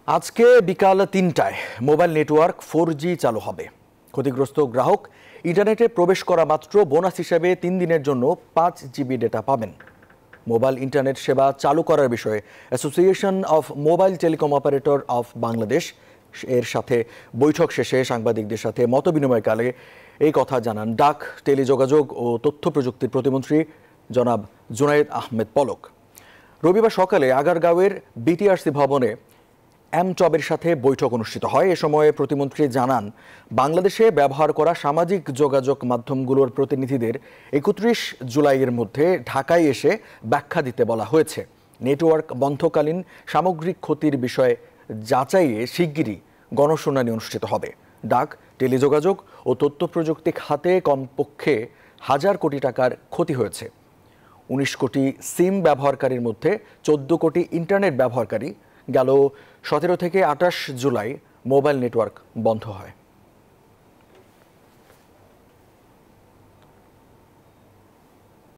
আজকে বিকাল ৩টায় mobile network 4G চালু হবে। ক্ষতিগ্রস্ত গ্রাহক ইন্টারনেটে প্রবেশ করা মাত্র বোনাস হিসেবে ৩ দিনের জন্য 5 GB ডেটা পাবেন। মোবাইল ইন্টারনেট সেবা চালু করার বিষয়ে association of mobile telecom operator of Bangladesh এর সাথে বৈঠক শেষে সাংবাদিকদের সাথে মতবিনিময়কালে এই কথা জানান ডাক, টেলিযোগাযোগ ও তথ্য প্রযুক্তির প্রতিমন্ত্রী জনাব জুনায়েদ আহমেদ পলক। রবিবার সকালে আগারগাঁওয়ের বিটিআরসি ভবনে এমটবের সাথে বৈঠক অনুষ্ঠিত হয়। এ সময় প্রতিমন্ত্রী জানান, বাংলাদেশে ব্যবহার করা সামাজিক যোগাযোগ মাধ্যমগুলোর প্রতিনিধিদের 31 জুলাইয়ের মধ্যে ঢাকায় এসে ব্যাখ্যা দিতে বলা হয়েছে। নেটওয়ার্ক বন্ধকালীন সামগ্রিক ক্ষতির বিষয়ে যাচাইয়ে শিগগিরই গণশুনানি অনুষ্ঠিত হবে। ডাক, টেলিযোগাযোগ ও তথ্য প্রযুক্তি খাতে কমপক্ষে 1000 কোটি টাকার ক্ষতি হয়েছে। 19 কোটি সিম ব্যবহারকারীর মধ্যে 14 কোটি ইন্টারনেট ব্যবহারকারী। গেল 17 থেকে 28 জুলাই মোবাইল নেটওয়ার্ক বন্ধ হয়।